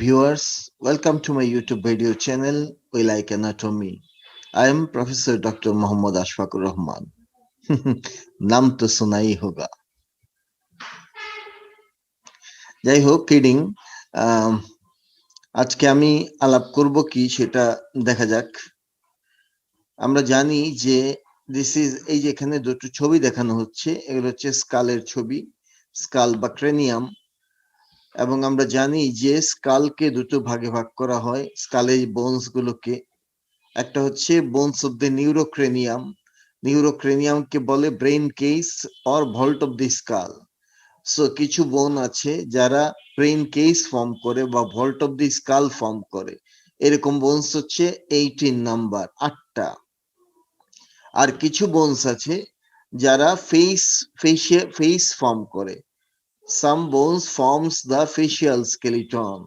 viewers, welcome to my YouTube video channel, We Like Anatomy. I am Professor Dr. Mohammad Ashfaqur Rahman. নাম তো শোনাই হোগা। যাই হোক, kidding. আজকে আমি আলাপ করব কি সেটা দেখা যাক। আমরা জানি যে এই যে এখানে দুটো ছবি দেখানো হচ্ছে, এগুলো হচ্ছে স্কালের ছবি, স্কাল বা ক্রেনিয়াম। এবং আমরা জানি যে স্কালকে দুটো ভাগে ভাগ করা হয়, স্কালের বোনস গুলোকে। একটা হচ্ছে বোনস অফ দ্য নিউরোক্রেনিয়াম, নিউরোক্রেনিয়ামকে বলে brain case or vault of the skull. So কিছু বোন আছে যারা ব্রেইন কেস ফর্ম করে বা vault of the skull form করে। এরকম বোনস হচ্ছে 18 নাম্বার, 8টা। আর কিছু বোনস আছে যারা ফেস ফর্ম করে। Some bones forms the facial skeleton.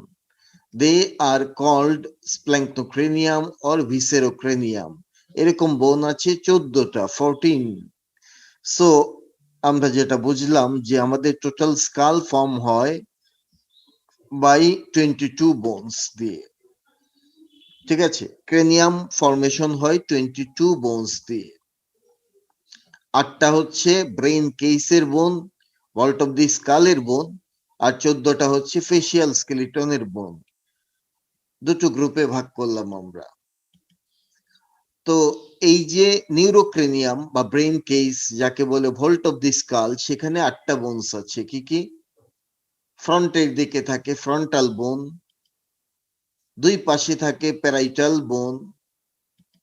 They are called splanchocranium or viscerocranium. এরকম বোন আছে 14টা, 14। সো আমরা যেটা বুঝলাম যে আমাদের টোটাল স্কাল ফর্ম হয় বাই 22 বোনস দিয়ে। ঠিক আছে, ক্রেনিয়াম ফরমেশন হয় 22 বোনস দিয়ে। 8টা হচ্ছে ব্রেইন কেসের বোন, ভল্ট অফ দি স্কালের বোন, আর 14টা হচ্ছে ফেসিয়াল স্কেলিটনের বোন। দুটো গ্রুপে ভাগ করলাম আমরা। তো এই যে নিউরোক্রেনিয়াম বা ব্রেইন কেস যাকে বলে ভল্ট অফ দি স্কাল, সেখানে 8টা বোনস আছে। কি কি? ফ্রন্টের দিকে থাকে ফ্রন্টাল বোন, দুই পাশে থাকে প্যারাইটাল বোন,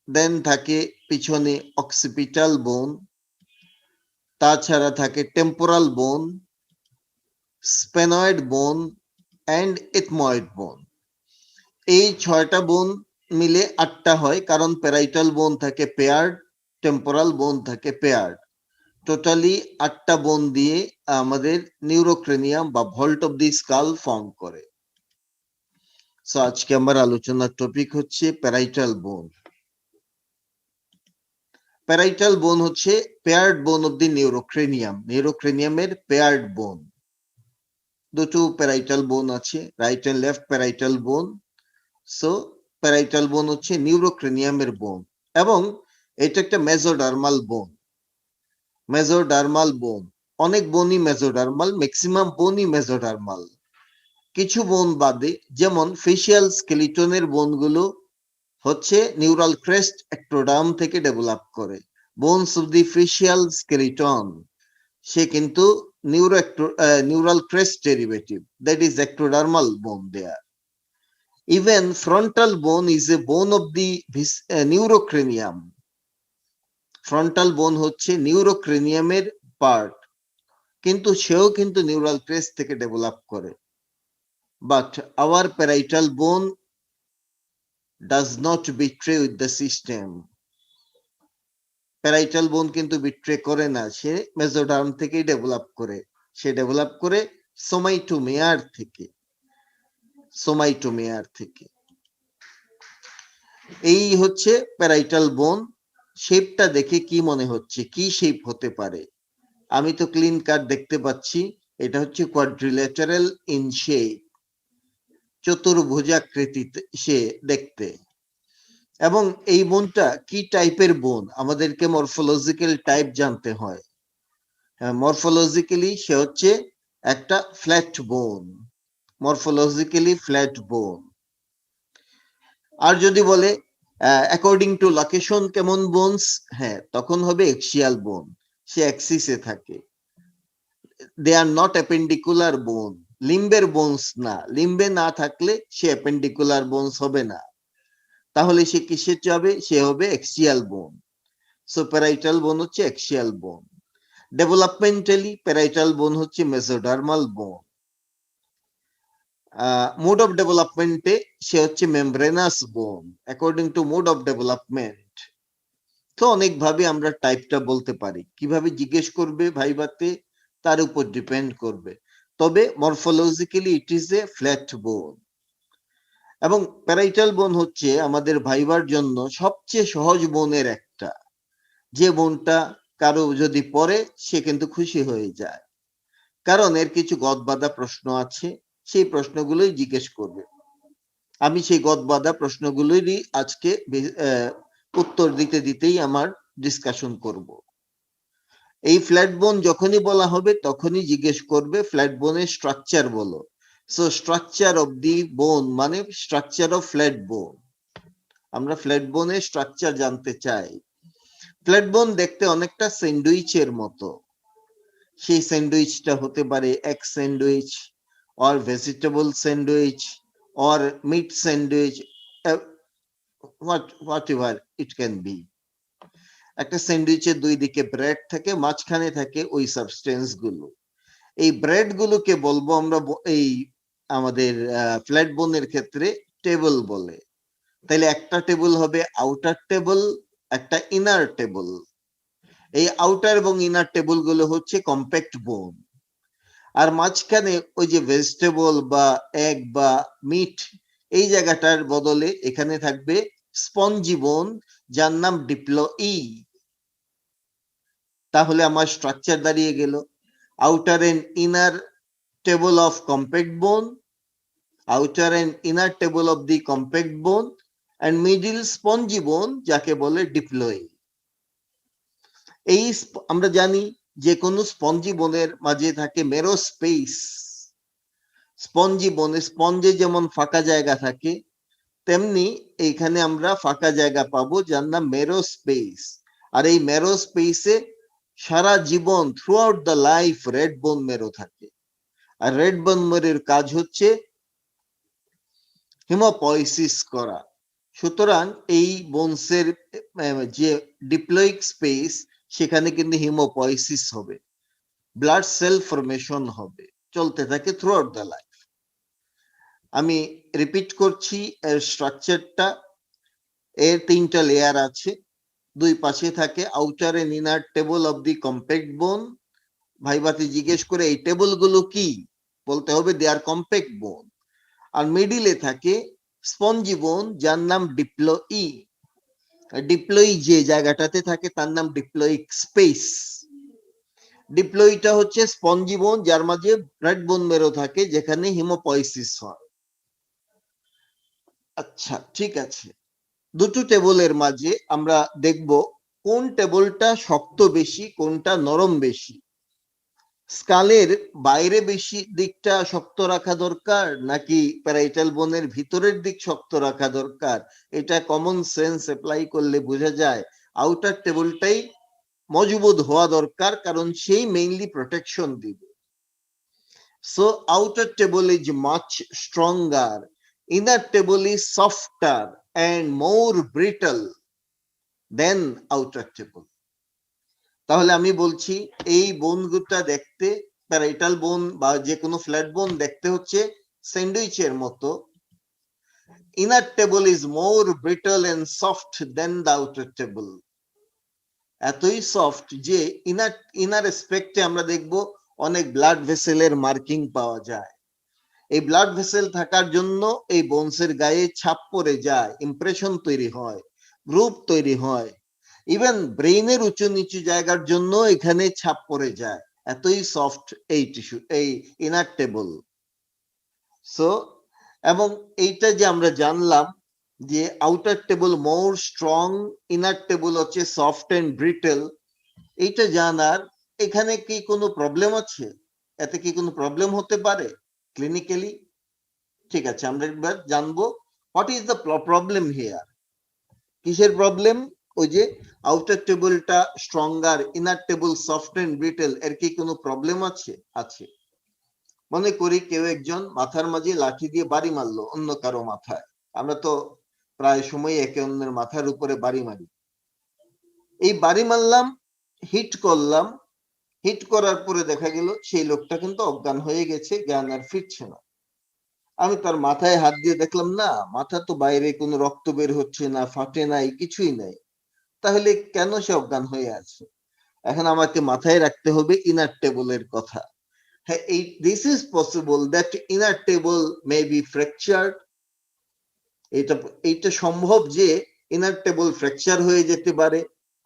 দেন থাকে পিছনে অক্সিপিটাল বোন, তাছাড়া থাকে টেম্পোরাল বোন, স্পেনয়েড বোন এন্ড এথময়েড বোন। এই 6টা বোন মিলে 8টা হয়, কারণ প্যারাইটাল বোন থাকে পেয়ার্ড, টেম্পোরাল বোন থাকে পেয়ার্ড। টোটালি 8টা বোন দিয়ে আমাদের নিউরোক্রেনিয়াম বা vault of the skull form করে। সো আজকে আমার আলোচনার টপিক হচ্ছে প্যারাইটাল বোন। প্যারাইটাল বোন হচ্ছে paired bone of the neurocranium, নিউরোক্রেনিয়ামের পেয়ার্ড বোন। দুটো প্যারাইটাল বোন আছে, right and left parietal bone. So parietal bone হচ্ছে নিউরোক্রেনিয়ামের বোন, এবং এটা একটা মেজোডার্মাল বোন। মেজোডার্মাল বোন, অনেক বোনই মেজোডার্মাল, ম্যাক্সিমাম বোনই মেজোডার্মাল। কিছু বোন বাদে, যেমন ফেসিয়াল স্কেলিটনের বোনগুলো হচ্ছে নিউরাল ক্রেস্ট একটোডার্ম থেকে ডেভেলপ করে। Bones of the facial skeleton, সে কিন্তু neural crest derivative, that is ectodermal bone there. Even frontal bone is a bone of the neurocranium. Frontal বোন হচ্ছে নিউরোক্রেনিয়ামের পার্ট, কিন্তু সেও কিন্তু নিউরাল ক্রেস্ট থেকে ডেভেলপ করে। বাট আওয়ার প্যারাইটাল বোন does not betray with the system. Parietal বোন কিন্তু বিট্রে করে না, সে মেজোডার্ম থেকেই ডেভেলপ করে। সে ডেভেলপ করে সোমাইটোমেয়ার থেকে, সোমাইটোমেয়ার থেকে। এই হচ্ছে প্যারাইটাল বোন। শেপটা দেখে কি মনে হচ্ছে, কি শেপ হতে পারে? আমি তো ক্লিন কাট দেখতে পাচ্ছি, এটা হচ্ছে কোয়াড্রিল্যাটারাল ইন শেপ, চতুর্ভুজাকৃতিতে সে দেখতে। এবং এই বোনটা কি টাইপের বোন, আমাদেরকে মরফোলজিক্যাল টাইপ জানতে হয়। মরফোলজিক্যালি সে হচ্ছে একটা ফ্ল্যাট বোন, মরফোলজিক্যালি ফ্ল্যাট বোন। আর যদি বলে অ্যাকর্ডিং টু লোকেশন কেমন বোনস, হ্যাঁ, তখন হবে এক্সিয়াল বোন, সে অ্যাক্সিসে থাকে। দে আর নট অ্যাপেন্ডিকুলার বোন, লিম্বের বোনস না। লিম্বে না থাকলে সে অ্যাপেন্ডিকুলার বোনস হবে না, তাহলে সে কিসের যাবে? সে হবে এক্সিয়াল বোন। সো প্যারাইটাল বোন হচ্ছে এক্সিয়াল বোন। ডেভেলপমেন্টালি প্যারাইটাল বোন হচ্ছে মেসোডার্মাল বোন। মোড অফ ডেভেলপমেন্টে সে হচ্ছে মেমব্রেনাস বোন, according to mode of development. তো অনেকভাবে আমরা টাইপটা বলতে পারি, কিভাবে জিজ্ঞেস করবে ভাইবাতে তার উপর ডিপেন্ড করবে। তবে morphologically it is a flat বোন। এবং প্যারাইটাল বোন হচ্ছে আমাদের ভাইবার জন্য সবচেয়ে সহজ বোনের একটা, যে বোনটা কারো যদি পড়ে সে কিন্তু খুশি হয়ে যায়, কারণ এর কিছু গদবাঁধা প্রশ্ন আছে, সেই প্রশ্নগুলোই জিজ্ঞেস করবে। আমি সেই গদবাঁধা প্রশ্নগুলোরই আজকে উত্তর দিতে দিতেই আমার ডিসকাশন করব। এই ফ্ল্যাট বোন যখনই বলা হবে তখনই জিজ্ঞেস করবে ফ্ল্যাট বোনের স্ট্রাকচার বলো। সো স্ট্রাকচার অফ দি বোন মানে স্ট্রাকচার অফ ফ্ল্যাট বোন। আমরা ফ্ল্যাট বোনের স্ট্রাকচার জানতে চাই। ফ্ল্যাট বোন দেখতে অনেকটা স্যান্ডউইচের মতো। সেই স্যান্ডউইচটা হতে পারে egg sandwich or vegetable sandwich or meat sandwich, whatever it can be. একটা স্যান্ডউইচের দুই দিকে ব্রেড থাকে, মাঝখানে থাকে ওই সাবস্টেন্স গুলো। এই ব্রেড গুলোকে বলবো আমরা এই আমাদের ফ্ল্যাট বোনের ক্ষেত্রে টেবল বলে। তাহলে একটা টেবল হবে আউটার টেবল, একটা ইনার টেবল। এই আউটার এবং ইনার টেবল গুলো হচ্ছে কম্প্যাক্ট বোন। আর মাঝখানে ওই যে ভেজিটেবল বা এগ বা মিট, এই জায়গাটার বদলে এখানে থাকবে স্পঞ্জি বোন, যার নাম ডিপ্লয়ি। তাহলে আমার স্ট্রাকচার দাঁড়িয়ে গেল outer and inner table of compact bone, outer and inner table of the compact bone and middle spongy bone, যাকে বলে ডিপ্লয়ি। এই আমরা জানি যে কোনো স্পঞ্জি বোনের মাঝে থাকে মেরোস্পেস। স্পঞ্জি বনে স্পঞ্জে যেমন ফাঁকা জায়গা থাকে, তেমনি এইখানে আমরা ফাঁকা জায়গা পাবো যার নাম মেরোস্পেস। আর এই মেরোস্পেসে সারা জীবন throughout the life red bone marrow থাকে। আর রেড বোন মেরোর কাজ হচ্ছে হিমোপয়সিস করা। সুতরাং এই বোনসের যে ডিপ্লয়িক স্পেস, সেখানে কিন্তু হিমোপয়সিস হবে, ব্লাড সেল ফরমেশন হবে, চলতে থাকে থ্রু আউট দ্য লাইফ। আমি রিপিট করছি এর স্ট্রাকচারটা। এর তিনটা লেয়ার আছে, দুই পাশে থাকে outer and inner table of the compact bone. ভাইবাতে জিজ্ঞেস করে এই টেবল গুলো কি, বলতে হবে দে আর কম্প্যাক্ট বোন। আর মিডিলে থাকে স্পঞ্জি বোন, যার নাম ডিপ্লয়ি। ডিপ্লয়ি যে জায়গাটাতে থাকে তার নাম ডিপ্লয়িক স্পেস। ডিপ্লয়িটা হচ্ছে স্পঞ্জি বোন, যার মাঝে রেড বোন মেরো থাকে, যেখানে হিমোপয়সিস হয়। আচ্ছা, ঠিক আছে। দুটো টেবলের মাঝে আমরা দেখব কোন টেবলটা শক্ত বেশি, কোনটা নরম বেশি। স্কালের বাইরে বেশি দিকটা শক্ত রাখা দরকার নাকি প্যারাইটাল বোনের ভিতরের দিক শক্ত রাখা দরকার? এটা কমন সেন্স অ্যাপ্লাই করলে বোঝা যায় আউটার টেবলটাই মজবুত হওয়া দরকার, কারণ সেই মেইনলি প্রোটেকশন দিবে। So outer table is much stronger, inner table is softer and more brittle than outer table. তাহলে আমি বলছি এই বোনগুলোটা দেখতে, প্যারাইটাল বোন বা যে কোনো ফ্ল্যাট বোন দেখতে হচ্ছে স্যান্ডউইচের মতো। Inner table is more brittle and soft than the outer table. এতই সফট যে ইনার স্পেক্টে আমরা দেখব অনেক ব্লাড ভেসেলের মার্কিং পাওয়া যায়। এই ব্লাড ভেসেল থাকার জন্য এই বোনসের গায়ে ছাপ পড়ে যায়, ইমপ্রেশন তৈরি হয়, গ্রুপ তৈরি হয়। ইভেন ব্রেইনের উঁচু নিচু জায়গার জন্য এখানে ছাপ পড়ে যায়, এতই সফট এই টিস্যু, এই ইনার টেবল। সো এবং এইটা যে আমরা জানলাম যে outer table more strong, inner table হচ্ছে সফট এন্ড ব্রিটেল, এইটা জানার এখানে কি কোনো প্রবলেম আছে? এতে কি কোনো প্রবলেম হতে পারে ক্লিনিক্যালি? ঠিক আছে, আমরা একবার জানবো what is the problem here. কিসের প্রবলেম? ওই যে আউটার টেবলটা stronger, inner table soft and brittle, এর কি কোনো প্রবলেম আছে? আছে। মনে করি কেউ একজন মাথার মাঝে লাঠি দিয়ে বাড়ি মারলো অন্য কারো মাথায়। আমরা তো প্রায় সময় একে অন্যের মাথার উপরে বাড়ি মারি। এই বাড়ি মারলাম, হিট করলাম, হিট করার পরে দেখা গেল সেই লোকটা কিন্তু অজ্ঞান হয়ে গেছে, জ্ঞান আর ফিরছে না। আমি তার মাথায় হাত দিয়ে দেখলাম না, মাথা তো বাইরে কোনো রক্ত বের হচ্ছে না, ফাটে নাই, কিছুই নাই। তাহলে কেন সে অজ্ঞান হয়ে আছে? এখন আমাকে মাথায় রাখতে হবে ইনার টেবলের কথা। হ্যাঁ, this is possible that inner table may be fractured. এইটা সম্ভব যে ইনার টেবল ফ্র্যাকচার হয়ে যেতে পারে।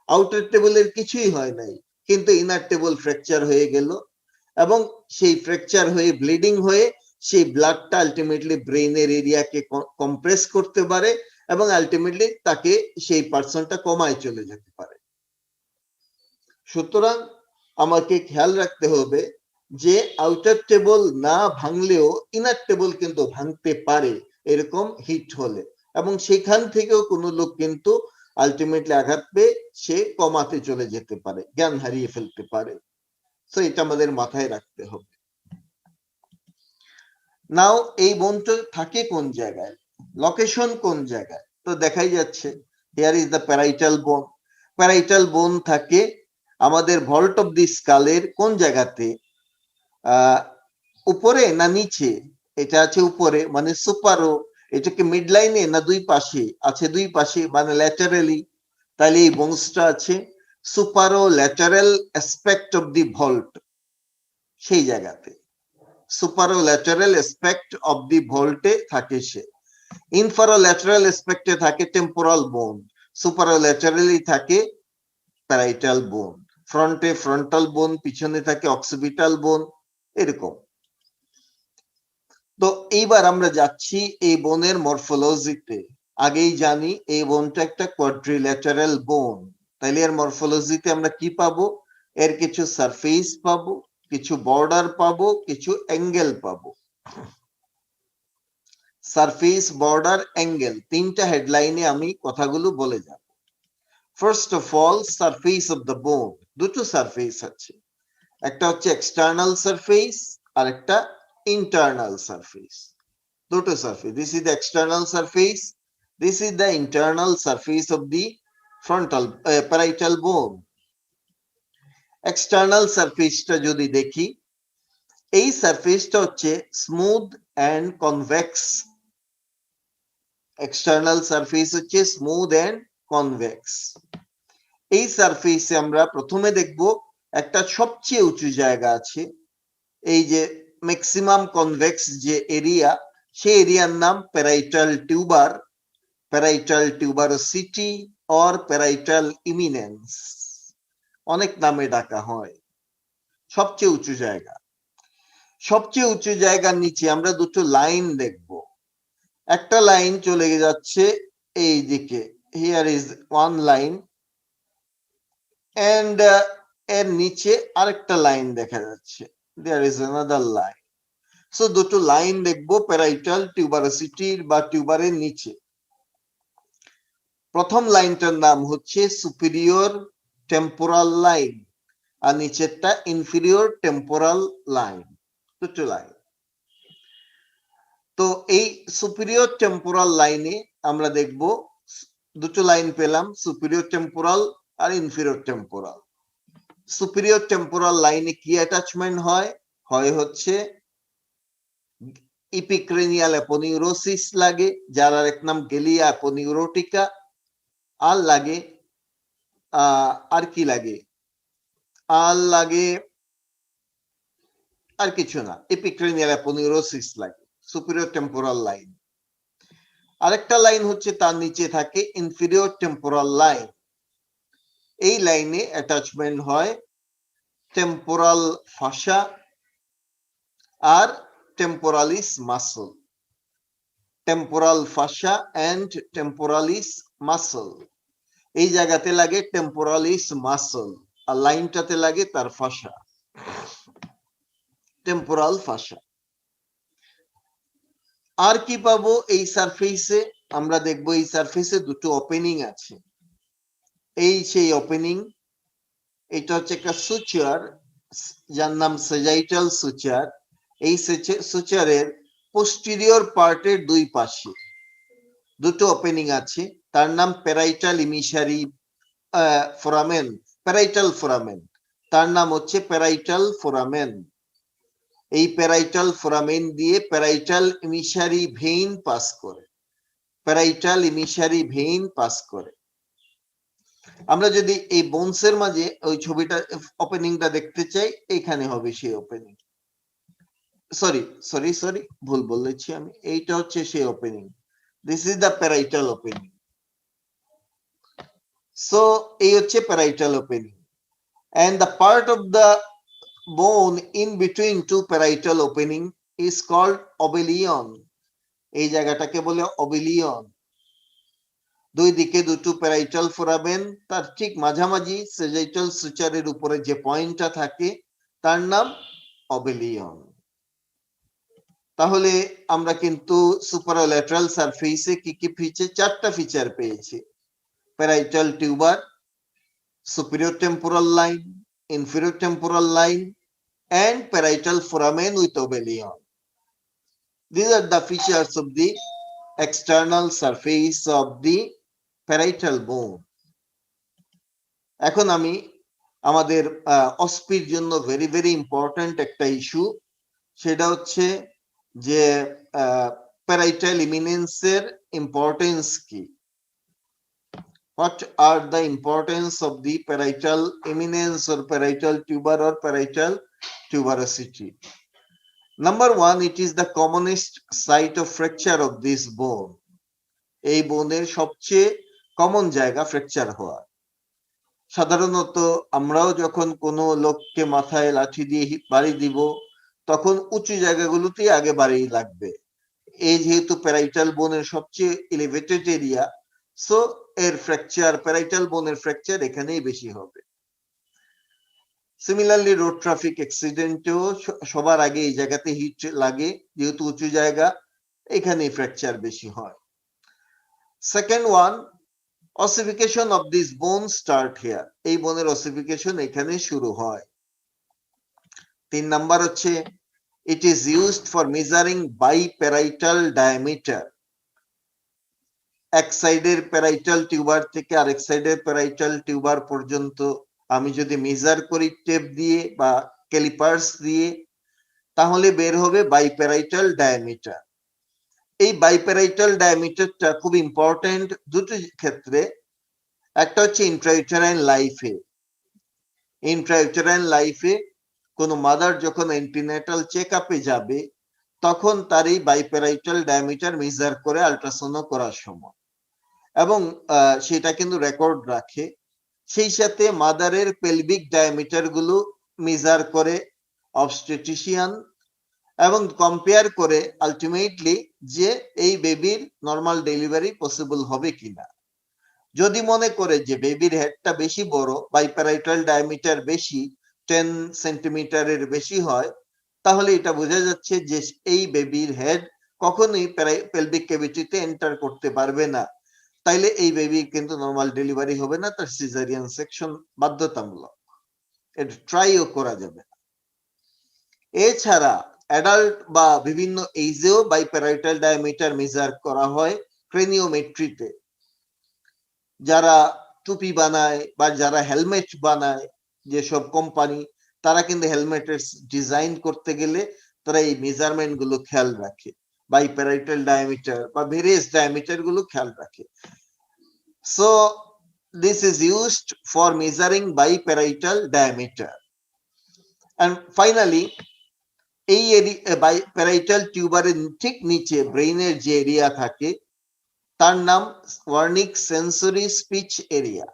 আউটার টেবলের কিছুই হয় নাই, কিন্তু ইনার টেবল ফ্র্যাকচার হয়ে গেল এবং সেই ফ্র্যাকচার হয়ে ব্লিডিং হয়ে সেই ব্লাডটা আলটিমেটলি ব্রেইনের এরিয়াকে কম্প্রেস করতে পারে এবং আলটিমেটলি তাকে সেই পার্সনটা কমায় চলে যেতে পারে। সুতরাং আমাকে খেয়াল রাখতে হবে যে আউটার টেবল না ভাঙলেও ইনার টেবল কিন্তু ভাঙতে পারে এরকম হিট হলে, এবং সেখান থেকেও কোনো লোক কিন্তু আলটিমেটলি আঘাত পেয়ে সে কমাতে চলে যেতে পারে, জ্ঞান হারিয়ে ফেলতে পারে। তো এটা আমাদের মাথায় রাখতে হবে। নাও এই বোনটা থাকে কোন জায়গায়, লোকেশন কোন জায়গায়, তো দেখাই যাচ্ছে হিয়ার ইজ দ্য প্যারাইটাল বোন। প্যারাইটাল বোন থাকে আমাদের ভল্ট অফ দি স্কালের কোন জায়গাতে, উপরে না নিচে? এটা আছে উপরে মানে সুপারো। এটাকে মিড লাইনে না দুই পাশে আছে? দুই পাশে মানে ল্যাটারালি। তাহলে এই বোনসটা আছে supero lateral aspect of the vault, সেই জায়গাতে supero lateral aspect of the ভল্টে থাকে সে। ইনফারো ল্যাটারাল অ্যাসপেক্টে থাকে টেম্পোরাল বোন, সুপারো ল্যাটারালি থাকে প্যারাইটাল বোন, ফ্রন্টে ফ্রন্টাল বোন, পিছনে থাকে অক্সিপিটাল বোন, এরকম। তো এইবার আমরা যাচ্ছি এই বোনের মরফোলজিতে। আগেই জানি এই বোনটা একটা কোয়াড্রিল্যাটারাল বোন, তাইলে এর মরফোলজিতে আমরা কি পাবো? এর কিছু সারফেস পাবো, কিছু বর্ডার পাবো, কিছু অ্যাঙ্গেল পাবো। সারফেস, বর্ডার, অ্যাঙ্গেল, তিনটা হেডলাইনে আমি কথাগুলো বলে যাব। First of all surface of the bone, দুটো সারফেস আছে, একটা হচ্ছে এক্সটার্নাল সারফেস আর একটা ইন্টারনাল সারফেস। দুটো surface, this is the external surface, this is the internal surface of the frontal parietal বোন। এক্সটার্নাল সারফেসটা যদি দেখি, এই সারফেসটা হচ্ছে smooth and convex. External surface হচ্ছে স্মুথ অ্যান্ড কনভেক্স। এই সারফেসে আমরা প্রথমে দেখব একটা সবচেয়ে উঁচু জায়গা আছে, এই যে ম্যাক্সিমাম কনভেক্স যে এরিয়া, সেই এরিয়ার নাম parietal tuber, parietal tuberosity or parietal eminence, অনেক নামে ডাকা হয়। সবচেয়ে উঁচু জায়গা, সবচেয়ে উঁচু জায়গার নিচে আমরা দুটো লাইন দেখব। একটা লাইন চলে যাচ্ছে এই দিকে, here is one line, and এর নিচে আরেকটা লাইন দেখা যাচ্ছে, there is another line. So দুটো লাইন দেখবো প্যারাইটাল টিউবারোসিটির বা টিউবারের নিচে। প্রথম লাইনটার নাম হচ্ছে সুপিরিয়র টেম্পোরাল লাইন, আর নিচেরটা ইনফিরিয়র টেম্পোরাল লাইন, দুটো লাইন। তো এই সুপিরিয়র টেম্পোরাল লাইনে আমরা দেখব দুটো লাইন পেলাম, সুপিরিয়র টেম্পোরাল আর ইনফিরিয়র টেম্পোরাল। সুপিরিয়র টেম্পোরাল লাইনে কি অ্যাটাচমেন্ট হয়? হয় হচ্ছে ইপিক্রেনিয়াল অ্যাপোনিউরোসিস লাগে, যার আরেক নাম গেলিয়া অ্যাপোনিউরোটিকা, আর লাগে আর কি লাগে? আর লাগে আর কিছু না, ইপিক্রেনিয়াল অ্যাপোনিউরোসিস লাগে সুপিরিয়র টেম্পোরাল লাইন। আরেকটা লাইন হচ্ছে তার নিচে থাকে ইনফিরিয়র টেম্পোরাল লাইন। এই লাইনে অ্যাটাচমেন্ট হয় টেম্পোরাল ফাসা আর temporalis muscle. Temporal fascia and temporalis muscle, এই জায়গাতে লাগে টেম্পোরালিস মাসল, আর লাইনটাতে লাগে তার ফাসা, টেম্পোরাল ফাসা। আর কি পাবো এই সারফেসে? আমরা দেখবো এই সারফেসে দুটো ওপেনিং আছে, এই সেই ওপেনিং। এটা হচ্ছে একটা সুচার, যার নাম সেজাইটাল সুচার। এই সুচারের পোস্টেরিয়র পার্টের দুই পাশে দুটো ওপেনিং আছে, তার নাম প্যারাইটাল ইমিসারি ফোরামেন, প্যারাইটাল ফোরামেন, তার নাম হচ্ছে প্যারাইটাল ফোরামেন। এই প্যারাইটাল ফোরামেন দিয়ে প্যারাইটাল ইমিসারি ভেইন পাস করে, প্যারাইটাল ইমিসারি ভেইন পাস করে। আমরা যদি এই বোনসের মাঝে ওই ছবিটা ওপেনিংটা দেখতে চাই, এখানে হবে সেই ওপেনিং। সরি সরি সরি ভুল বলেছি আমি, এইটা হচ্ছে সেই opening, this is the parietal opening. So এই হচ্ছে parietal opening, and the part of the bone in between two parietal opening is called obelion. এই জায়গাটাকে বলে obelion. দুই দিকে দুটো প্যারাইটাল ফোরামেন, তার ঠিক মাঝামাঝি সেজাইটাল সুচারের উপরে যে পয়েন্টটা থাকে তার নাম obelion. তাহলে আমরা কিন্তু সুপারোল্যাটারাল সারফেসে কি কি ফিচার, চারটা ফিচার পেয়েছি: parietal tuber, superior temporal line, inferior temporal line, and parietal foramen with obelion. These are the features of the external surface of the parietal bone. এখন আমি আমাদের অস্পির জন্য ভেরি ভেরি ইম্পর্টেন্ট একটা ইস্যু, সেটা হচ্ছে যে প্যারাইটাল ইমিনেন্সের ইম্পর্টেন্স কি। What are the importance of the parietal eminence or parietal tuber or parietal tuberosity? Number one, it is the commonest site of fracture of this bone. এই বোনের সবচেয়ে common জায়গা fracture হওয়া। সাধারণত আমরাও যখন কোনো লোককে মাথায় লাঠি দিয়ে বাড়ি দিব তখন উঁচু জায়গাগুলোতেই আগে বাড়ি লাগবে। এই যেহেতু প্যারাইটাল বোনের সবচেয়ে এলিভেটেড এরিয়া, সো এর ফ্র্যাকচার, প্যারাইটাল বোনের ফ্র্যাকচার এখানেই বেশি হবে। সিমিলারলি রোড ট্রাফিক অ্যাক্সিডেন্টেও সবার আগে এই জায়গাতে হিট লাগে, যেহেতু উঁচু জায়গা, এখানেই ফ্র্যাকচার বেশি হয়। Second one, ossification of this bone start here. এই বোনের ossification এখানে শুরু হয়। 3 নাম্বার হচ্ছে it is used for measuring biparietal diameter. এক সাইডের প্যারাইটাল টিউবার থেকে আরেক সাইডের প্যারাইটাল টিউবার পর্যন্ত আমি যদি মেজার করি টেপ দিয়ে বা ক্যালিপার্স দিয়ে, তাহলে বের হবে বাইপ্যারাইটাল ডায়ামিটার। এই বাইপ্যারাইটাল ডায়ামিটারটা খুব ইম্পর্টেন্ট দুটো ক্ষেত্রে। একটা হচ্ছে ইন্ট্রাইউটেরাইন লাইফে। ইন্ট্রাইউটেরাইন লাইফে কোনো মাদার যখন অ্যান্টিনেটাল চেক আপে যাবে তখন তার এই বাইপ্যারাইটাল ডায়ামিটার মেজার করে আল্ট্রাসাউন্ড করার সময়, এবং সেটা কিন্তু রেকর্ড রাখে। সেই সাথে মাদারের পেলভিক ডায়ামিটার গুলো মেজার করে অবস্টেট্রিশিয়ান, এবং কম্পেয়ার করে আলটিমেটলি যে এই বেবির নর্মাল ডেলিভারি পসিবল হবে কিনা। যদি মনে করে যে বেবির হেডটা বেশি বড়, বাইপ্যারাইটাল ডায়ামিটার বেশি, 10 সেন্টিমিটারের বেশি হয়, তাহলে এটা বোঝা যাচ্ছে যে এই বেবির হেড কখনোই পেলভিক ক্যাভিটিতে এন্টার করতে পারবে না, তাইলে এই বেবি কিন্তু নর্মাল ডেলিভারি হবে না, তার সিজারিয়ান সেকশন বাধ্যতামূলক, এটা ট্রাইও করা যাবে না। এছাড়া অ্যাডাল্ট বা বিভিন্ন এইজেও বাইপ্যারাইটাল ডায়ামিটার মেজার করা হয় ক্রেনিওমেট্রিতে। যারা টুপি বানায় বা যারা হেলমেট বানায়, যেসব কোম্পানি, তারা কিন্তু হেলমেটের ডিজাইন করতে গেলে তারা এই মেজারমেন্ট গুলো খেয়াল রাখে, বাইপ্যারাইটাল ডায়ামিটার বা ভেরিয়াস ডায়ামিটার গুলো খেয়াল রাখে। So this is used for measuring biparietal diameter. And finally, এই biparietal টিউবারের ঠিক নিচে ব্রেইনের যে এরিয়া থাকে তার নাম Wernicke sensory speech area.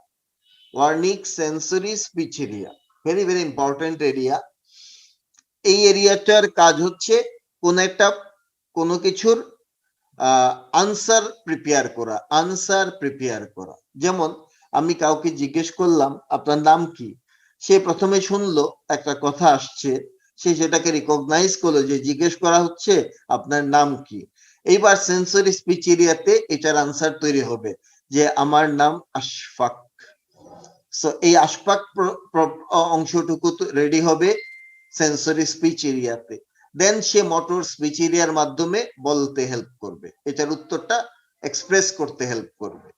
Wernicke sensory speech area very very important area. এই এরিয়াটার কাজ হচ্ছে কোনো কিছুর আনসার প্রিপেয়ার করা। যেমন আমি কাউকে জিজ্ঞেস করলাম আপনার নাম কি, সে প্রথমে শুনলো একটা কথা আসছে, সে সেটাকে রিকগনাইজ করলো যে জিজ্ঞেস করা হচ্ছে আপনার নাম কি। এইবার সেন্সরি স্পিচ এরিয়াতে এটার আনসার তৈরি হবে যে আমার নাম আশফাক। সো এই আশফাক অংশটুকু রেডি হবে সেন্সরি স্পিচ এরিয়াতে, দেন সে মোটর স্পিচ এরিয়ার মাধ্যমে বলতে হেল্প করবে, এটার উত্তরটা এক্সপ্রেস করতে হেল্প করবে।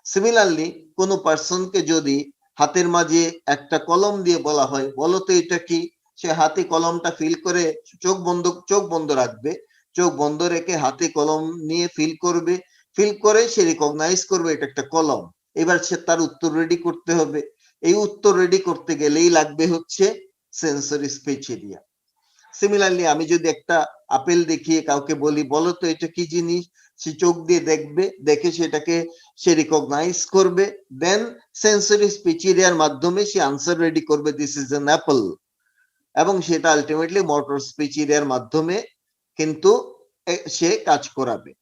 সিমিলারলি কোন পার্সনকে যদি হাতের মাঝে একটা কলম দিয়ে বলা হয় বলো তো এটা কি, সে হাতে কলমটা ফিল করে চোখ বন্ধ রাখবে, চোখ বন্ধ রেখে হাতে কলম নিয়ে ফিল করে সে রিকগনাইজ করবে এটা একটা কলম। এবার সে তার উত্তর রেডি করতে হবে। এই উত্তর রেডি করতে গেলেই লাগবে হচ্ছে সেন্সরি স্পিচ এরিয়া। সিমিলারলি আমি যদি একটা আপেল দেখিয়ে কাউকে বলি বলো তো এটা কি জিনিস, সে চোখ দিয়ে দেখবে, দেখে সেটাকে সে রিকগনাইজ করবে, দেন সেন্সরি স্পিচ এরিয়ার মাধ্যমে সে আনসার রেডি করবে দিস ইজ অ্যান অ্যাপল, এবং সেটা আলটিমেটলি মোটর স্পিচ এরিয়ার মাধ্যমে কিন্তু সে কাজ করাবে।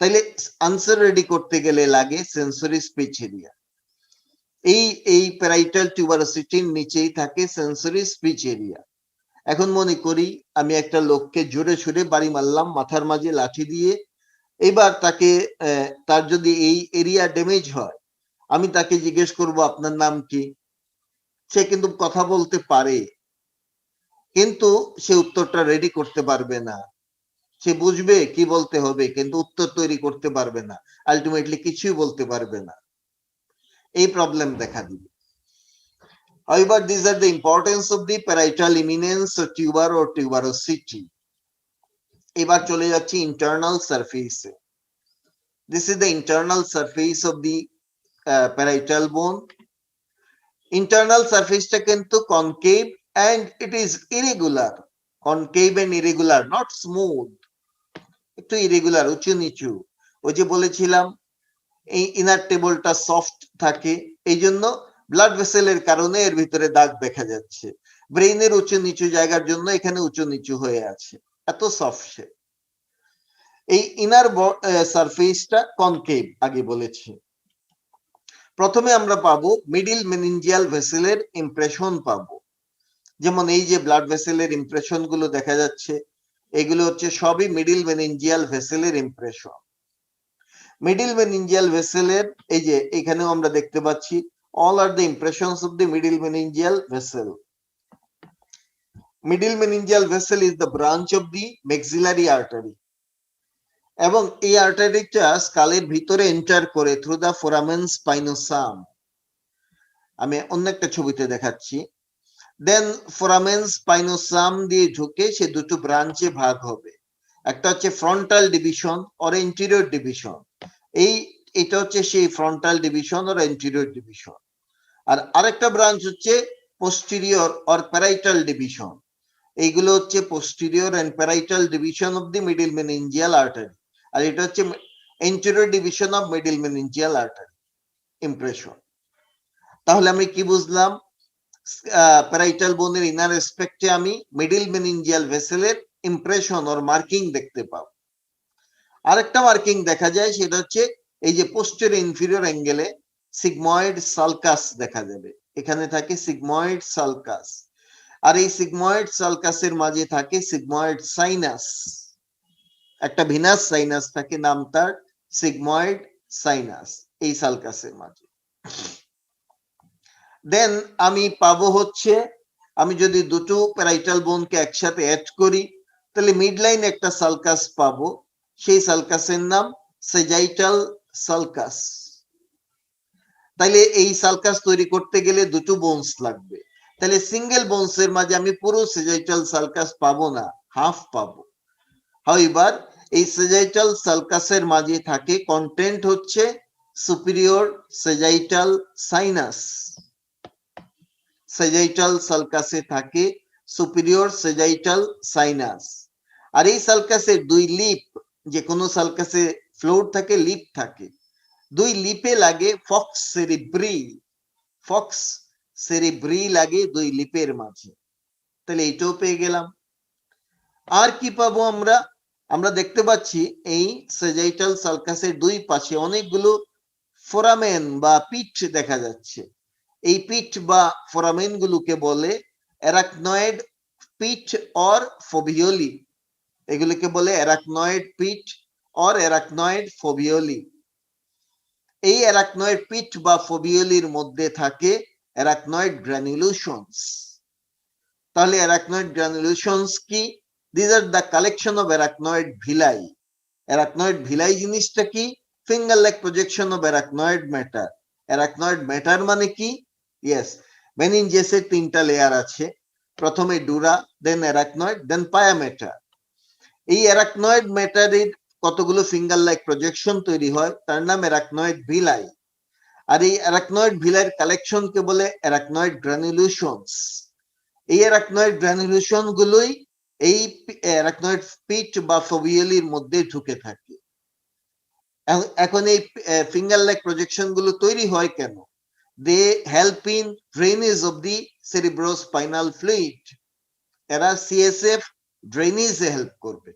তাইলে আনসার রেডি করতে গেলে লাগে সেন্সরি স্পিচ এরিয়া। এই প্যারাইটাল টিউবারোসিটির নিচেই থাকে সেন্সরি স্পিচ এরিয়া। এখন মনে করি আমি একটা লোককে জোরে সোরে বাড়ি মারলাম মাথার মাঝে লাঠি দিয়ে। এবার তাকে তার যদি এই এরিয়া ড্যামেজ হয়, আমি তাকে জিজ্ঞেস করব আপনার নাম কি? সে কিন্তু কথা বলতে পারে, কিন্তু সে উত্তরটা রেডি করতে পারবে না। সে বুঝবে কি বলতে হবে, কিন্তু উত্তর তৈরি করতে পারবে না, আলটিমেটলি কিছুই বলতে পারবে না। এই প্রবলেম দেখা দিবে। However, these are the importance of the parietal eminence or tuber or tuberosity. এবার চলে যাচ্ছি ইন্টারনাল সারফেসে। This is the internal surface of the parietal bone. Internal surface টা কিন্তু concave and it is irregular. Concave and irregular, not smooth. একটু irregular, উঁচু নিচু। ওই যে বলেছিলাম এই ইনার টেবলটা সফট থাকে, এই জন্য ব্লাড ভেসেলের কারণে এর ভিতরে দাগ দেখা যাচ্ছে। ব্রেইনের উঁচু নিচু জায়গার জন্য এখানে উঁচু নিচু হয়ে আছে, এত সফট সে। এই ইনার সারফেসটা কনকেভ আগে বলেছি। প্রথমে আমরা পাবো মিডিল মেনিনজিয়াল ভেসেলের ইমপ্রেশন পাবো। যেমন এই যে ব্লাড ভেসেলের ইমপ্রেশন গুলো দেখা যাচ্ছে, এগুলো হচ্ছে সবই মিডিল মেনিনজিয়াল ভেসেলের ইমপ্রেশন। মিডিল মেনিনজিয়াল ভেসেলের এই যে এখানেও আমরা দেখতে পাচ্ছি all are the impressions of the middle meningeal vessel. Middle meningeal vessel is the branch of the maxillary artery. এবং এই আর্টারিটা স্কালের ভিতরে এন্টার করে থ্রু দা ফোরামেন স্পাইনোসাম। আমি অন্য একটা ছবিতে দেখাচ্ছি। দেন ফোরামেন স্পাইনোসাম দিয়ে ঢুকে সে দুটো ব্রাঞ্চে ভাগ হবে। একটা হচ্ছে frontal division or anterior division. এটা হচ্ছে সেই frontal division or anterior division. আর আরেকটা ব্রাঞ্চ হচ্ছে পোস্টেরিয়র অর প্যারাইটাল ডিভিশন। এইগুলো হচ্ছে posterior and parietal division of the middle meningeal artery. আর এটা হচ্ছে anterior division of middle meningeal artery impression. তাহলে আমি কি বুঝলাম? প্যারাইটাল বোনের ইনার অ্যাসপেক্টে আমি মিডল মেনিনজিয়াল ভেসেলের ইমপ্রেশন অর মার্কিং দেখতে পাবো। আরেকটা মার্কিং দেখা যায়, সেটা হচ্ছে এই যে পোস্টেরিয়র ইনফিরিয়র অ্যাঙ্গেলে সিগময়েড সালকাস দেখা যাবে। এখানে থাকে সিগময়েড সালকাস, আর এই সিগময়েড সালকাসের মাঝে থাকে সিগময়েড সাইনাস। একটা ভিনাস সাইনাস থাকে, নাম তার সিগময়েড সাইনাস, এই সালকাসের মাঝে। দেন আমি পাবো হচ্ছে, আমি যদি দুটো প্যারাইটাল বোনকে একসাথে অ্যাড করি তাহলে মিডলাইন একটা সালকাস পাবো। সেই সালকাসের নাম সেজাইটাল সালকাস। তাইলে এই সালকাস তৈরি করতে গেলে দুটো বোনস লাগবে। তাহলে সিঙ্গেল বোনসের মাঝে আমি পুরো সেজাইটাল সালকাস পাবো না, হাফ পাবো। হাউএভার এই সেজাইটাল সালকাসের মাঝে থাকে কন্টেন্ট হচ্ছে সুপিরিয়র সেজাইটাল সাইনাস। সেজাইটাল সালকাসে থাকে সুপিরিয়র সেজাইটাল সাইনাস। আর এই সালকাসের দুই লিপ, যে কোনো সালকাসে ফ্লোর থাকে, লিপ থাকে, দুই লিপে লাগে ফক্স সেরিব্রি। ফক্স সেরিব্রি লাগে দুই লিপের মাঝে। তাহলে এইটাও পেয়ে গেলাম। আর কি পাবো আমরা? আমরা দেখতে পাচ্ছি এই সেজাইটাল সালকাসের দুই পাশে অনেকগুলো ফোরামেন বা পিঠ দেখা যাচ্ছে। এই পিঠ বা ফোরামেন গুলোকে বলে অ্যারাকনয়েড পিঠ অর ফোভিওলি। এগুলোকে বলে অ্যারাকনয়েড পিঠ অর অ্যারাকনয়েড ফোভিওলি। এই অ্যারাকনয়েড পিঠ বা ফোভিওলির মধ্যে থাকে অ্যারাকনয়েড গ্রানুলেশনস। তাহলে অ্যারাকনয়েড গ্রানুলেশনস কি? These are the collection of arachnoid villi. Arachnoid villi জিনিসটা কি? Finger like projection of arachnoid matter. Arachnoid matter মানে কি? Yes, meninges-এর তিনটা লেয়ার আছে। প্রথমে ডুরা, দেন অ্যারাকনয়েড, দেন পায়া ম্যাটার। এই অ্যারাকনয়েড ম্যাটারের কতগুলো ফিঙ্গার লাইক প্রজেকশন তৈরি হয়, তার নাম অ্যারাকনয়েড ভিলাই। আর এই অ্যারাকনয়েড ভিলাইয়ের কালেকশনকে বলে অ্যারাকনয়েড গ্রানুলেশনস। এই অ্যারাকনয়েড গ্রানুলেশন গুলোই এই অ্যারাকনয়েড পিঠ বা ফোভিওলির মধ্যে ঢুকে থাকে। এখন এই ফিঙ্গার লাইক প্রজেকশন গুলো তৈরি হয় কেন? They help in drainage of the cerebrospinal fluid. এরা সিএসএফ ড্রেনেজে হেল্প করবে।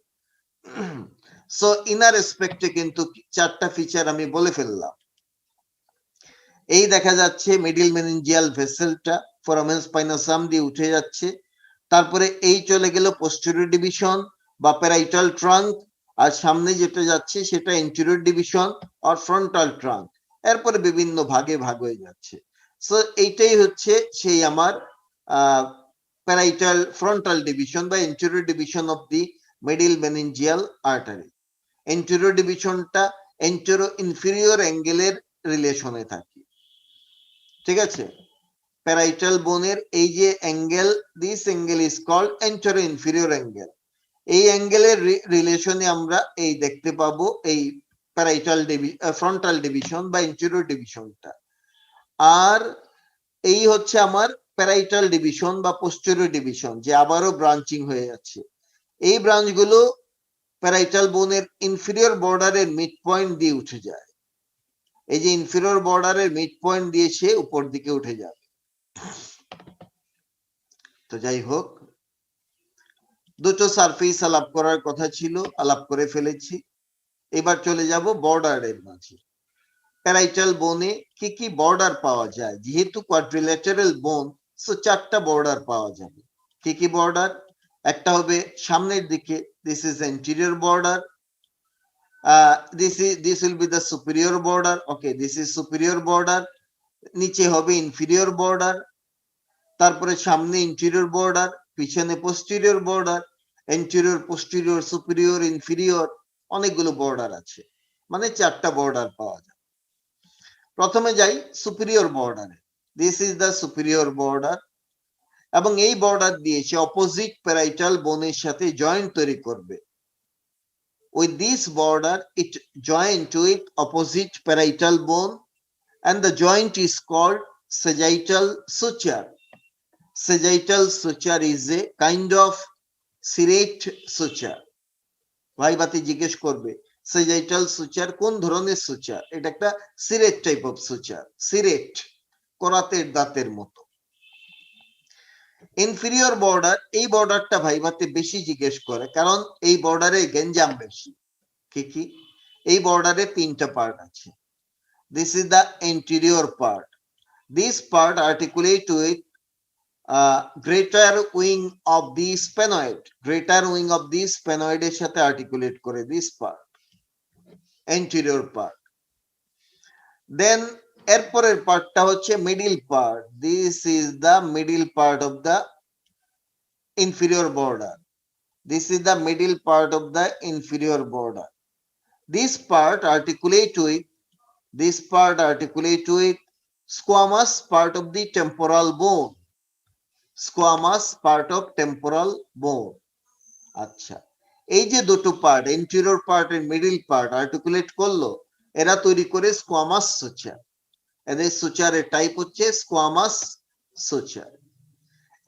সো ইনার এসপেক্টে কিন্তু চারটা ফিচার আমি বলে ফেললাম। এই দেখা যাচ্ছে মিডিল মেনিনজিয়াল ভেসেলটা ফোরামেন স্পাইনোসাম দিয়ে উঠে যাচ্ছে, তারপরে এই চলে গেল পোস্টেরিয়র ডিভিশন বা প্যারাইটাল ট্রাঙ্ক, আর সামনে যেটা যাচ্ছে সেটা এন্টেরিয়র ডিভিশন আর ফ্রন্টাল ট্রাঙ্ক, এরপরে বিভিন্ন ভাগে ভাগ হয়ে যাচ্ছে। সো এইটাই হচ্ছে সেই আমার প্যারাইটাল ফ্রন্টাল ডিভিশন বা anterior division of the middle meningeal artery. Anterior ডিভিশনটা এন্টেরো ইনফিরিয়র অ্যাঙ্গেলের রিলেশনে থাকে, ঠিক আছে। প্যারাইটাল বোনের এই যে angle, this angle is called antero inferior angle. এই অ্যাঙ্গেলের রিলেশনে আমরা এই দেখতে পাবো এই প্যারাইটাল ফ্রন্টাল ডিভিশন বা এন্টেরিয়র ডিভিশনটা। আর এই হচ্ছে আমার প্যারাইটাল ডিভিশন বা পোস্টেরিয়র ডিভিশন, যে আবারও ব্রাঞ্চিং হয়ে যাচ্ছে। এই ব্রাঞ্চগুলো প্যারাইটাল বোনের ইনফিরিয়র বর্ডারের মিড পয়েন্ট দিয়ে উঠে যায়। এই যে ইনফিরিয়র বর্ডারের মিড পয়েন্ট দিয়ে সে উপর দিকে উঠে যাবে। তো যাই হোক, দুটো সারফেস আলাপ করার কথা ছিল, আলাপ করে ফেলেছি। এবার চলে যাব বর্ডারের মাঝে। প্যারাইটাল বোনে কি কি বর্ডার পাওয়া যায়? যেহেতু কোয়াড্রিল্যাটারাল বোন, সো চারটা বর্ডার পাওয়া যাবে। কি কি বর্ডার? একটা হবে সামনের দিকে, this is anterior border, this will be the superior border. Okay, this is superior border. নিচে হবে ইনফিরিয়র বর্ডার, তারপরে সামনে ইন্টেরিয়র বর্ডার, পিছনে posterior border, anterior, posterior, superior, inferior, অনেকগুলো বর্ডার আছে, মানে চারটা বর্ডার পাওয়া যায়। প্রথমে যাই সুপিরিয়র বর্ডারে। This is the superior border, এবং এই বর্ডার দিয়ে সে অপোজিট প্যারাইটাল বোনের সাথে জয়েন্ট তৈরি করবে। With this border, it joined with opposite parietal bone, and the joint is called sagittal suture. Sagittal suture is a kind of serrate suture. ভাইবাতে জিজ্ঞেস করবে sagittal suture কোন ধরনের সুচার? এটা একটা সিরেট টাইপ অফ সুচার, সিরেট, করাতের দাঁতের মতো। ইনফিরিয়র বর্ডার, এই বর্ডারটা ভাইবাতে বেশি জিজ্ঞেস করে, কারণ এই বর্ডারে গেঞ্জাম বেশি। কি কি? এই বর্ডারে তিনটা পার্ট আছে। This is the anterior part. This part articulate with greater wing of the sphenoid. Greater wing of the sphenoid এর সাথে আর্টিকুলেট করে দিস পার্ট, এন্টেরিয়র পার্ট। দেন এরপরের পার্টটা হচ্ছে middle part. This is the middle part of the inferior border. This is the middle part of the inferior border. This part articulate with squamous part of the temporal bone. Squamous part of temporal bone. আচ্ছা, এই যে দুটো part, anterior part এর middle part articulate করলো, এরা তৈরি করে squamous suture. এদের সুচারের টাইপ হচ্ছে squamous suture.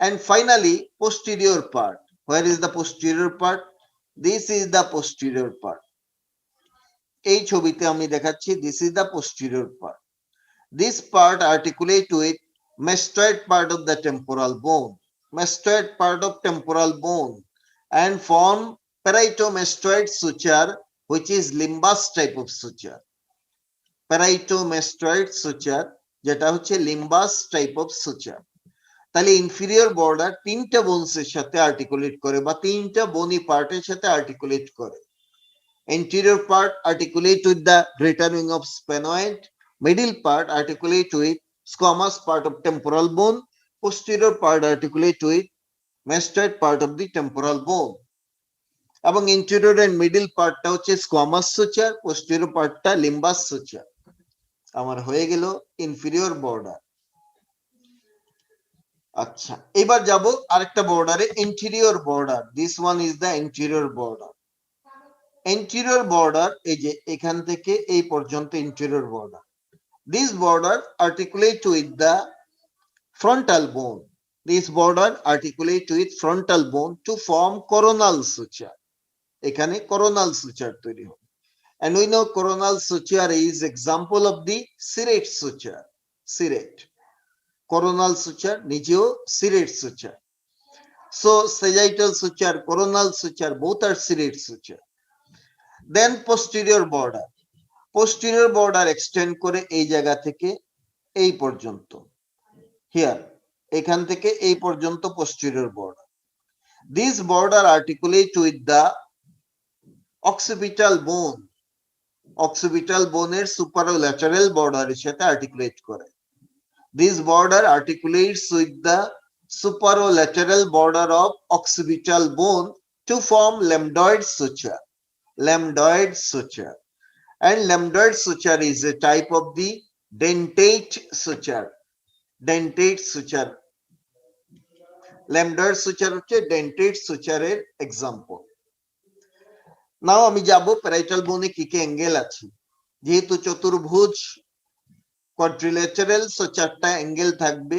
And finally, posterior part. Where is the posterior part? This is the posterior part. এই ছবিতে আমি দেখাচ্ছি, this is the posterior part. This part articulate with mastoid part of the temporal bone, mastoid part of temporal bone, and form parieto-mastoid suture, which is limbus type of suture. Parieto-mastoid suture, যেটা হচ্ছে লিম্বাস type of suture. তাহলে inferior border তিনটা বোনসের সাথে articulate করে, বা তিনটা বনি পার্টের সাথে আর্টিকুলেট করে। Anterior part articulate with the greater wing of sphenoid, middle part articulate with squamous part of temporal bone, posterior part articulate with mastoid part of the temporal bone. এবং interior and middle partটা হচ্ছে squamous suture, posterior partটা limbus suture. আমার হয়ে গেল inferior border. আচ্ছা, এবার যাব আরেকটা বর্ডারে, interior border. This one is the interior border. Anterior border, এই যে এখান থেকে এই পর্যন্ত interior border. This border articulate with the frontal bone. This border articulate with frontal bone to form coronal suture. এখানে coronal suture তৈরি হবে। And we know coronal suture is example of the serrate suture. Serrate. Coronal suture নিজেও serrate suture. So sagittal suture, coronal suture, both are serrate suture. Then posterior border extend করে এই জায়গা থেকে এই পর্যন্ত, here, এখান থেকে এই পর্যন্ত posterior border. This border articulate with the occipital বোনের সুপারোল্যাটারাল বর্ডারের সাথে আর্টিকুলেট করে। This border articulates with the superolateral border of occipital bone to form lambdoid suture. And lambdoid suture is a type of the dentate suture. Lambdoid suture হচ্ছে dentate suture এর example. নাও আমি যাব parietal বোনে কি কি angle আছে। যেহেতু চতুর্ভুজ quadrilateral, so চারটা অ্যাঙ্গেল থাকবে।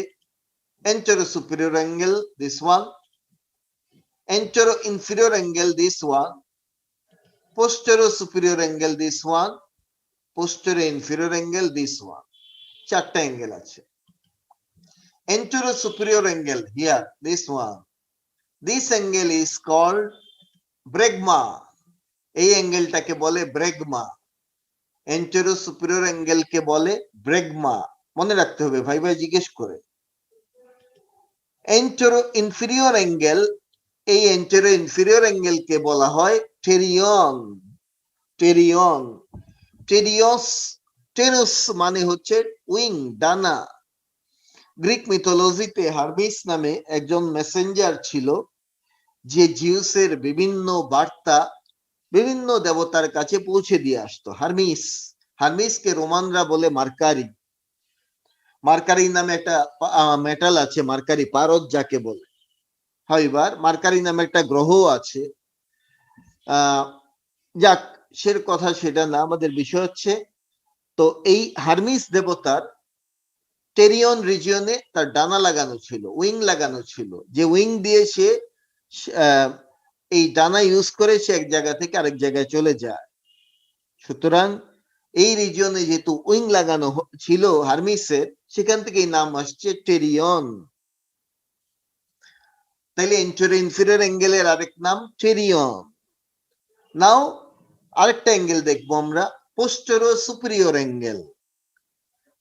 Anterior-superior angle, this one. Anterior-inferior angle, this one. Posterior-superior angle, this one. Posterior-inferior angle, this one. চারটা অ্যাঙ্গেল আছে। Anterior-superior angle, here, this one. This angle is called bregma. এই অ্যাঙ্গেলটাকে বলে ব্রেগমা। Anterior-superior angle কে বলে ব্রেগমা। মনে রাখতে হবে, ভাই জিজ্ঞেস করে। Anterior-inferior angle, এই anterior-inferior angle কে বলা হয় টেরিয়ন। টেরোস মানে হচ্ছে উইং, ডানা। গ্রিক মিথোলজিতে হার্মিস নামে একজন মেসেঞ্জার ছিল, যে জিউসের বিভিন্ন বার্তা বিভিন্ন দেবতার কাছে পৌঁছে দিয়ে আসতো। হার্মিসকে রোমানরা বলে মার্কারি নামে একটা মেটাল আছে, মার্কারি পারদ যাকে বলে। এবার মার্কারি নামে একটা গ্রহ আছে। যাক, সের কথা সেটা না, আমাদের বিষয় হচ্ছে, তো এই হার্মিস দেবতার টেরিয়ন রিজিয়নে তার ডানা লাগানো ছিল, উইং লাগানো ছিল, যে উইং দিয়ে সে এই ডানা ইউজ করে সে এক জায়গা থেকে আরেক জায়গায় চলে যায়। সুতরাং এই রিজিয়নে যেহেতু উইং লাগানো ছিল হার্মিসের, সেখান থেকে এই নাম আসছে টেরিয়ন। তাইলে এন্টেরিয়র-ইনফেরিয়র অ্যাঙ্গেলের আরেক নাম টেরিয়ন। নাও আরেকটা অ্যাঙ্গেল দেখবো আমরা, পোস্টেরিয়র-সুপিরিয়র অ্যাঙ্গেল।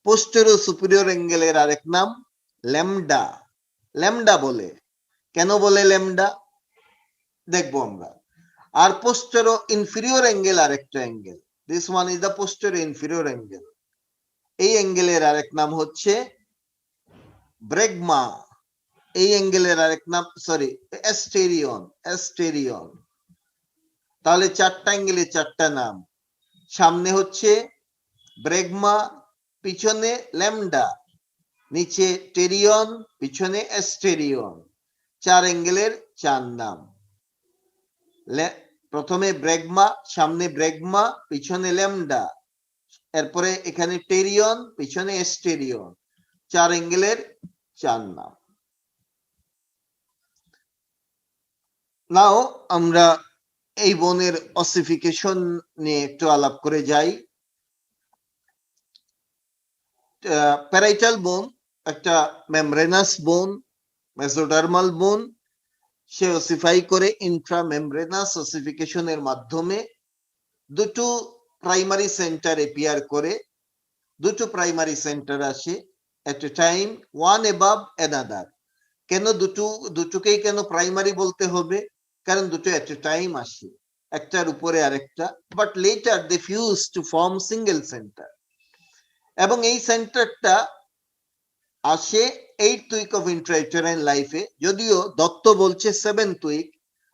পোস্টেরিয়র-সুপিরিয়র অ্যাঙ্গেলের আরেক নাম ল্যামডা বলে। কেন বলে ল্যামডা দেখবো আমরা। আর পোস্টেরিয়র-ইনফেরিয়র অ্যাঙ্গেল আরেকটা angle, this one is the posterior-inferior angle. এই অ্যাঙ্গেলের আরেক নাম হচ্ছে ব্রেগমা। এই অ্যাঙ্গেলের আরেক নাম অ্যাস্টেরিয়ন। তাহলে চারটা অ্যাঙ্গেলে চারটা নাম। সামনে হচ্ছে ব্রেগমা, পিছনে ল্যামডা, নিচে টেরিয়ন, পিছনে অ্যাস্টেরিয়ন। চার অ্যাঙ্গেলের চার নাম। প্রথমে ব্রেগমা, সামনে ব্রেগমা, পিছনে ল্যামডা, এরপরে এখানে টেরিয়ন, পিছনে অ্যাস্টেরিয়ন। চার অ্যাঙ্গেলের চার নাম। নাও আমরা এই বোনের অসিফিকেশন নিয়ে একটু আলাপ করে যাই। প্যারাইটাল বোন একটা মেমব্রেনাস বোন, মেসোডার্মাল বোন। সে অসিফাই করে ইন্ট্রামেমব্রেনাস অসিফিকেশনের মাধ্যমে দুটো প্রাইমারি সেন্টার এপিয়ার করে। দুটো প্রাইমারি সেন্টার আসে at a time, one above another. কেন দুটোকেই কেন প্রাইমারি বলতে হবে? কারণ দুটো এট এ টাইম আসে, একটার উপরে আরেকটা, but later they fuse to form single centre. এবং এই সেন্টারটা আসে 8th উইক অফ ইন্ট্রাইউটেরাইন লাইফে। যদিও দত্ত বলছে 7th উইক,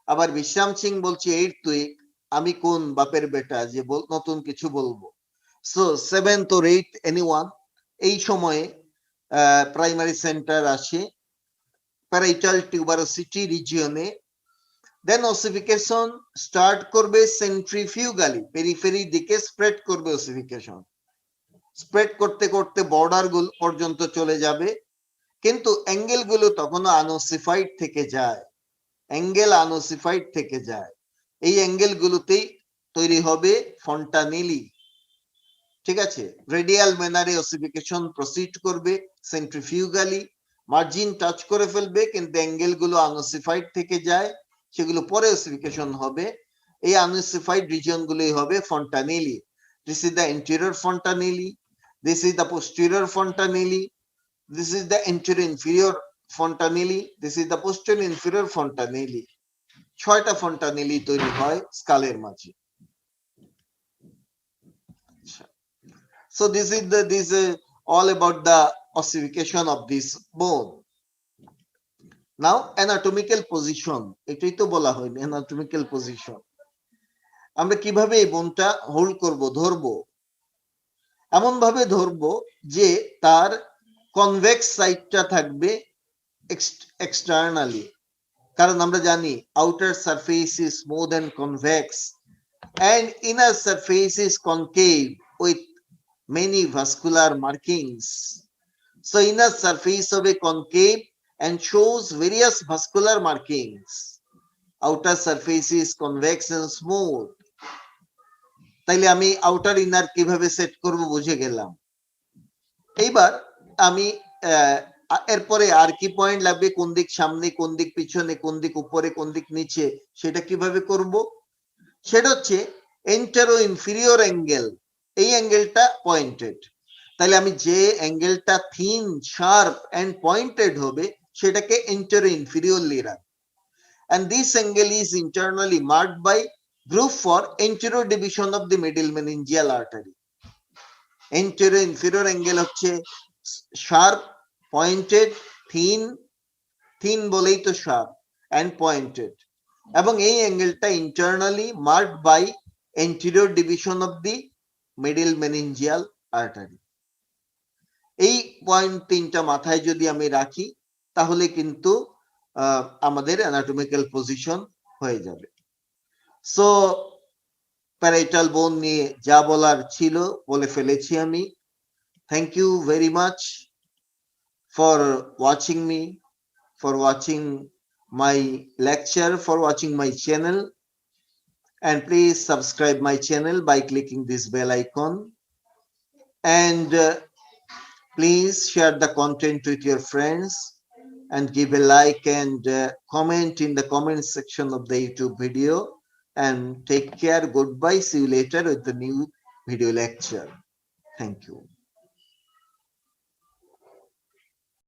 আবার বিশ্রাম সিং বলছে 8th উইক। আমি কোন বাপের বেটা যে নতুন কিছু বলবো? So 7th or 8th, anyone, এই সময়ে প্রাইমারি সেন্টার আসে প্যারাইটাল টিউবারোসিটি রিজিয়নে। দেন অসিফিকেশন স্টার্ট করবে সেন্ট্রিফিউগালি, পেরিফেরি দিকে স্প্রেড করবে অসিফিকেশন। স্প্রেড করতে করতে বর্ডার গুলো পর্যন্ত চলে যাবে, কিন্তু অ্যাঙ্গেল গুলো তখনও আনওসিফাইড থেকে যায়। এই অ্যাঙ্গেল গুলোতেই তৈরি হবে ফন্টানেলি। ঠিক আছে, রেডিয়াল ম্যানারে অসিফিকেশন প্রসিড করবে সেন্ট্রিফিউগালি, মার্জিন টাচ করে ফেলবে, কিন্তু অ্যাঙ্গেল গুলো আনওসিফাইড থেকে যায়, সেগুলো পরে অসিফিকেশন হবে। এই আনস্পেসিফাইড রিজন গুলোই হবে fontanelle. This is the anterior fontanelle, this is the posterior fontanelle, this is the anterior inferior fontanelle, this is the posterior inferior fontanelle. 6টা ফন্টানেলি তৈরি হয় স্কালের মাঝে। So this is all about the ossification of this bone. Now anatomical position, এটাই তো বলা হয়নি, anatomical position। আমরা কিভাবে এই বোনটা হোল্ড করব, ধরবো? এমন ভাবে ধরবো যে তার কনভেক্স সাইডটা থাকবে এক্সটার্নালি, কারণ আমরা জানি outer surface is smooth and convex and inner surface is concave with many vascular markings. So inner surface of a concave and shows various vascular markings. Outer surface is convex and smooth. তাইলে আমি outer inner কিভাবে set করব বুঝে গেলাম। এইবার আমি এরপরে আর কি পয়েন্ট লাগবে, কোন দিক সামনে, কোন দিক পিছনে, কোন দিক উপরে, কোন দিক নিচে, সেটা কিভাবে করব? সেটা হচ্ছে এন্টেরো ইনফিরিয়র অ্যাঙ্গেল। এই অ্যাঙ্গেলটা পয়েন্টেড, তাহলে আমি যে অ্যাঙ্গেলটা থিন, শার্প এন্ড পয়েন্টেড হবে সেটাকে এন্টেরো ইনফিরিয়রলি রাখবো। and this angle is internally marked by groove for anterior division of the middle meningeal artery. Anterior inferior angle হচ্ছে sharp, pointed, thin বলেই তো sharp and pointed, এবং এই অ্যাঙ্গেলটা internally marked by anterior division of the middle meningeal artery. এই point তিনটা মাথায় যদি আমি রাখি তাহলে কিন্তু আমাদের অ্যানাটমিক্যাল পজিশন হয়ে যাবে। সো প্যারাইটাল বোন নিয়ে যা বলার ছিল বলে ফেলেছি আমি। Thank you very much for watching me, for watching my lecture, for watching my channel, and please subscribe my channel by clicking this bell icon, and please share the content with your friends and give a like and comment in the comment section of the YouTube video, and take care. Goodbye, see you later with the new video lecture. Thank you.